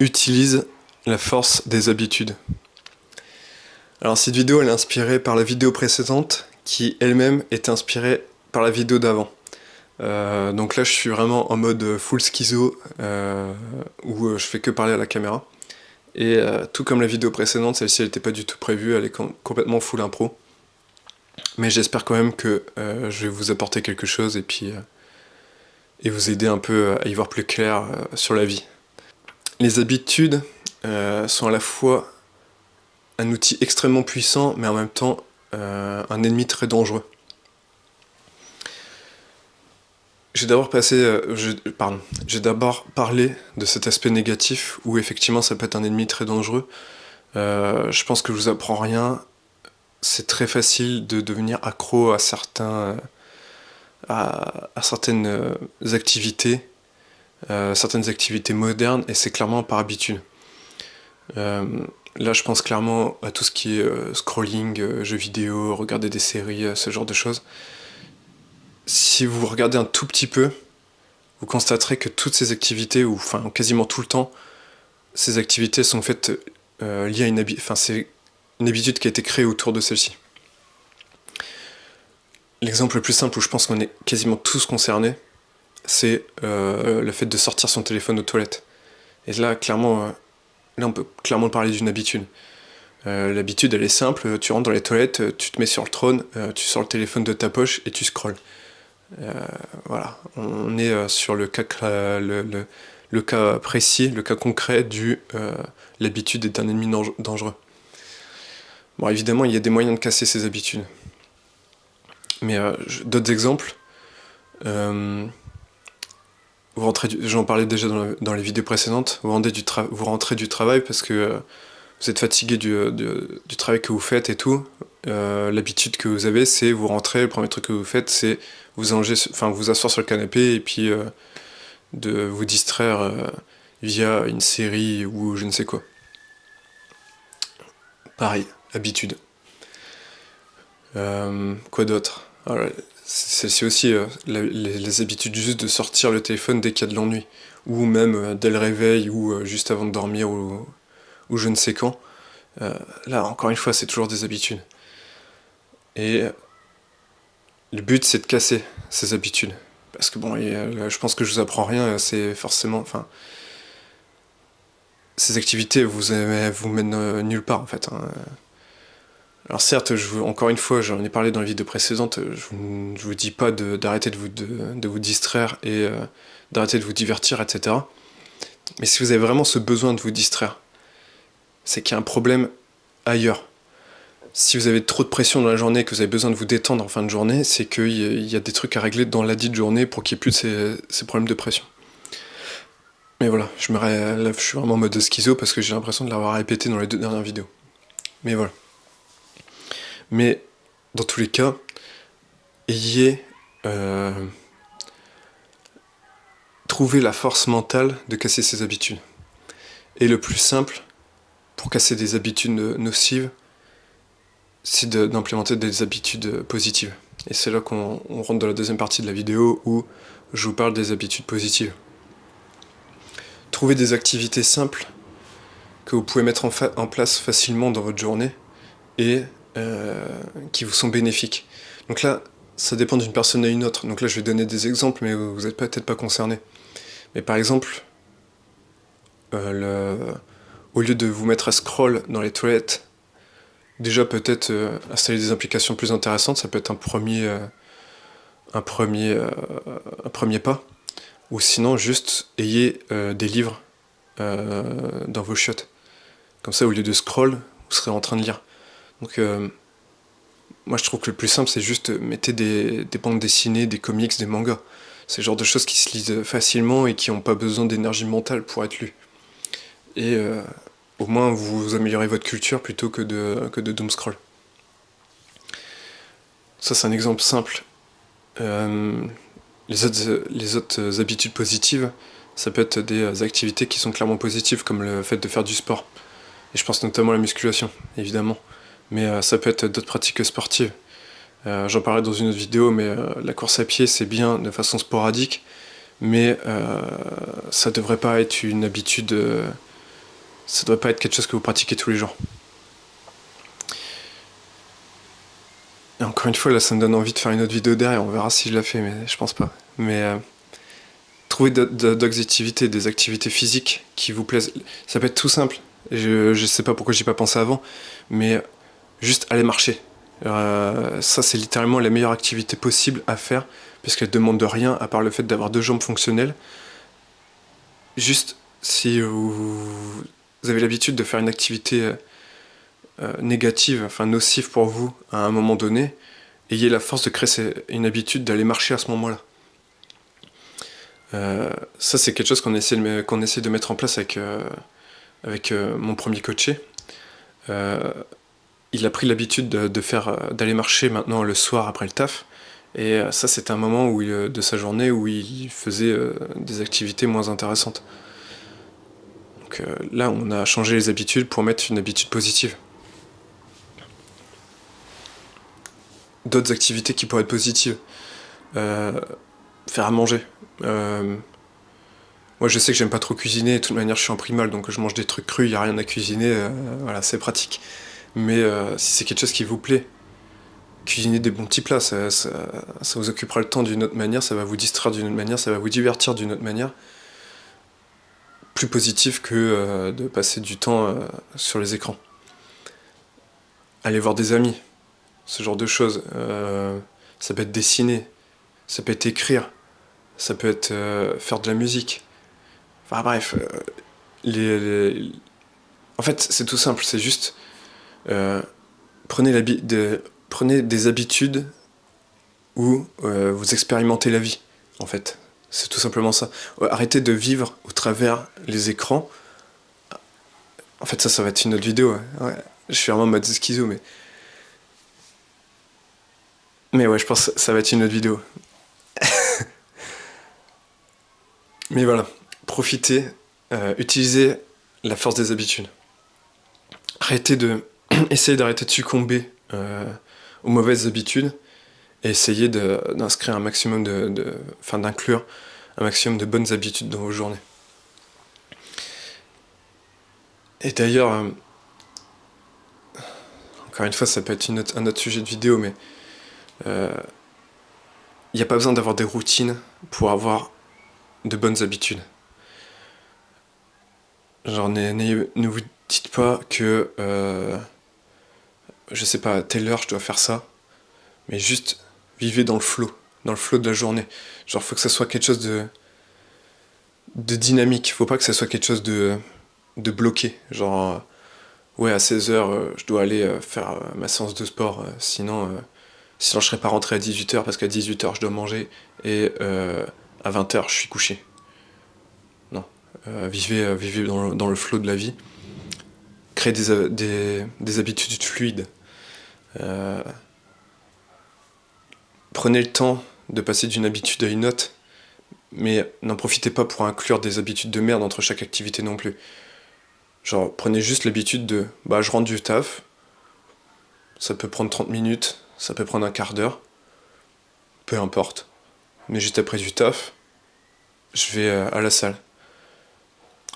Utilise la force des habitudes. Alors cette vidéo elle est inspirée par la vidéo précédente qui elle-même est inspirée par la vidéo d'avant. Donc là je suis vraiment en mode full schizo où je fais que parler à la caméra. Et tout comme la vidéo précédente, celle-ci elle n'était pas du tout prévue, elle est complètement full impro. Mais j'espère quand même que je vais vous apporter quelque chose et puis et vous aider un peu à y voir plus clair sur la vie. Les habitudes sont à la fois un outil extrêmement puissant, mais en même temps un ennemi très dangereux. J'ai d'abord parlé de cet aspect négatif où effectivement ça peut être un ennemi très dangereux. Je pense que je vous apprends rien. C'est très facile de devenir accro à certaines activités, certaines activités modernes, et c'est clairement par habitude. Là, je pense clairement à tout ce qui est scrolling, jeux vidéo, regarder des séries, ce genre de choses. Si vous regardez un tout petit peu, vous constaterez que toutes ces activités, ou enfin quasiment tout le temps, ces activités sont faites liées à une habitude. Enfin, c'est une habitude qui a été créée autour de celle-ci. L'exemple le plus simple où je pense qu'on est quasiment tous concernés, c'est le fait de sortir son téléphone aux toilettes. Et là, clairement, là on peut clairement parler d'une habitude. L'habitude elle est simple, tu rentres dans les toilettes, tu te mets sur le trône, tu sors le téléphone de ta poche et tu scrolles. Voilà, on est sur le cas précis, le cas concret du l'habitude est un ennemi dangereux. Bon, évidemment, il y a des moyens de casser ces habitudes. Mais d'autres exemples, j'en parlais déjà dans les vidéos précédentes, vous rentrez du travail parce que vous êtes fatigué du travail que vous faites et tout. L'habitude que vous avez, c'est vous rentrez, le premier truc que vous faites, c'est vous asseoir sur le canapé et puis de vous distraire via une série ou je ne sais quoi. Pareil, habitude. Quoi d'autre? Celle-ci aussi, les habitudes juste de sortir le téléphone dès qu'il y a de l'ennui, ou même dès le réveil, ou juste avant de dormir, ou je ne sais quand. Là, encore une fois, c'est toujours des habitudes. Et le but, c'est de casser ces habitudes. Parce que bon, je pense que je vous apprends rien, c'est forcément... Enfin, ces activités vous mènent nulle part, en fait. Hein. Alors certes, encore une fois, j'en ai parlé dans la vidéo précédente, je vous dis pas d'arrêter de vous distraire et d'arrêter de vous divertir, etc. Mais si vous avez vraiment ce besoin de vous distraire, c'est qu'il y a un problème ailleurs. Si vous avez trop de pression dans la journée et que vous avez besoin de vous détendre en fin de journée, c'est qu'il y a des trucs à régler dans la dite journée pour qu'il n'y ait plus de ces problèmes de pression. Mais voilà, là, je suis vraiment en mode schizo parce que j'ai l'impression de l'avoir répété dans les 2 dernières vidéos. Mais voilà. Mais dans tous les cas, trouvez la force mentale de casser ces habitudes. Et le plus simple pour casser des habitudes nocives, c'est d'implémenter des habitudes positives. Et c'est là qu'on rentre dans la deuxième partie de la vidéo où je vous parle des habitudes positives. Trouvez des activités simples que vous pouvez mettre en place facilement dans votre journée et qui vous sont bénéfiques. Donc là, ça dépend d'une personne à une autre. Donc là, je vais donner des exemples, mais vous n'êtes peut-être pas concerné. Mais par exemple, au lieu de vous mettre à scroll dans les toilettes, déjà peut-être installer des applications plus intéressantes, ça peut être un premier pas. Ou sinon, juste ayez des livres dans vos chiottes. Comme ça, au lieu de scroll, vous serez en train de lire. Donc, moi je trouve que le plus simple, c'est juste mettez des bandes dessinées, des comics, des mangas. C'est le genre de choses qui se lisent facilement et qui n'ont pas besoin d'énergie mentale pour être lues. Et au moins vous améliorez votre culture plutôt que de doom scroll. Ça c'est un exemple simple. Les autres habitudes positives, ça peut être des activités qui sont clairement positives, comme le fait de faire du sport. Et je pense notamment à la musculation, évidemment. Mais ça peut être d'autres pratiques sportives. J'en parlerai dans une autre vidéo, mais la course à pied, c'est bien de façon sporadique, mais ça devrait pas être une habitude ça doit pas être quelque chose que vous pratiquez tous les jours. Et encore une fois, là, ça me donne envie de faire une autre vidéo derrière. On verra si je la fais, mais je pense pas. Mais trouver d'autres activités, des activités physiques qui vous plaisent. Ça peut être tout simple. Je sais pas pourquoi j'y ai pas pensé avant, mais juste aller marcher. Ça, c'est littéralement la meilleure activité possible à faire, puisqu'elle demande de rien à part le fait d'avoir 2 jambes fonctionnelles. Juste, si vous avez l'habitude de faire une activité négative, enfin nocive pour vous à un moment donné, ayez la force de créer une habitude d'aller marcher à ce moment-là. Ça, c'est quelque chose qu'on essaie de mettre en place avec mon premier coaché. Il a pris l'habitude d'aller marcher maintenant le soir après le taf. Et ça, c'était un moment de sa journée où il faisait des activités moins intéressantes. Donc là, on a changé les habitudes pour mettre une habitude positive. D'autres activités qui pourraient être positives. Faire à manger. Moi, je sais que j'aime pas trop cuisiner, de toute manière, je suis en primal, donc je mange des trucs crus, il n'y a rien à cuisiner, voilà, c'est pratique. Mais si c'est quelque chose qui vous plaît, cuisiner des bons petits plats, ça vous occupera le temps d'une autre manière, ça va vous distraire d'une autre manière, ça va vous divertir d'une autre manière. Plus positif que de passer du temps sur les écrans. Aller voir des amis, ce genre de choses. Ça peut être dessiner, ça peut être écrire, ça peut être faire de la musique. Enfin bref, en fait c'est tout simple, c'est juste prenez des habitudes où vous expérimentez la vie, en fait. C'est tout simplement ça. Arrêtez de vivre au travers les écrans. En fait, ça va être une autre vidéo. Ouais. Je suis vraiment en mode schizo, mais... Mais ouais, je pense que ça va être une autre vidéo. Mais voilà, profitez, utilisez la force des habitudes. Essayez d'arrêter de succomber aux mauvaises habitudes et essayez d'inscrire un maximum d'inclure un maximum de bonnes habitudes dans vos journées. Et d'ailleurs, encore une fois, ça peut être un autre sujet de vidéo, mais il n'y a pas besoin d'avoir des routines pour avoir de bonnes habitudes. Genre, ne vous dites pas que, je sais pas, à telle heure je dois faire ça, mais juste vivez dans le flow de la journée. Genre, faut que ça soit quelque chose de dynamique, faut pas que ça soit quelque chose de bloqué. Genre, ouais, à 16h, je dois aller faire ma séance de sport, sinon je serais pas rentré à 18h parce qu'à 18h je dois manger et à 20h je suis couché. Non. Vivez dans le flow de la vie. Créez des habitudes fluides. Prenez le temps de passer d'une habitude à une autre, mais n'en profitez pas pour inclure des habitudes de merde entre chaque activité non plus. Genre, prenez juste l'habitude de, je rentre du taf, ça peut prendre 30 minutes, ça peut prendre un quart d'heure, peu importe. Mais juste après du taf, je vais à la salle.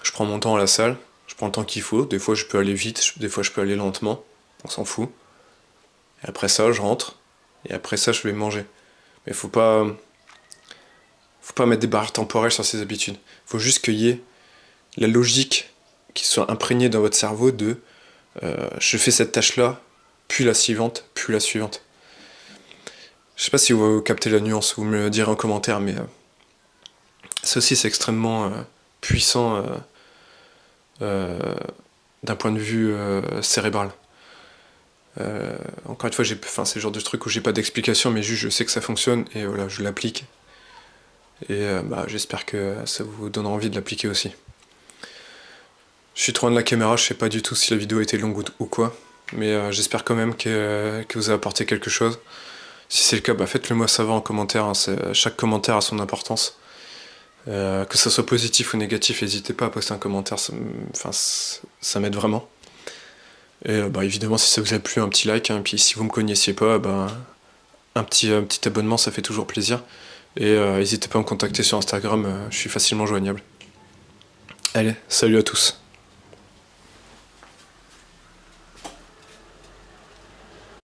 Je prends mon temps à la salle, je prends le temps qu'il faut, des fois je peux aller vite, des fois je peux aller lentement, on s'en fout. Et après ça, je rentre, et après ça, je vais manger. Mais faut pas mettre des barrières temporelles sur ces habitudes. Faut juste qu'il y ait la logique qui soit imprégnée dans votre cerveau de je fais cette tâche-là, puis la suivante, puis la suivante. Je sais pas si vous captez la nuance, vous me le direz en commentaire, mais ça aussi c'est extrêmement puissant d'un point de vue cérébral. Encore une fois, c'est le genre de truc où j'ai pas d'explication, mais juste je sais que ça fonctionne et voilà, je l'applique. Et j'espère que ça vous donnera envie de l'appliquer aussi. Je suis trop loin de la caméra, je sais pas du tout si la vidéo était longue ou quoi, mais j'espère quand même que vous a apporté quelque chose. Si c'est le cas, faites-le moi savoir en commentaire, hein, chaque commentaire a son importance. Que ça soit positif ou négatif, n'hésitez pas à poster un commentaire, ça m'aide vraiment. Et évidemment, si ça vous a plu, un petit like, hein, puis si vous me connaissiez pas, un petit abonnement, ça fait toujours plaisir. Et n'hésitez pas à me contacter sur Instagram, je suis facilement joignable. Allez, salut à tous.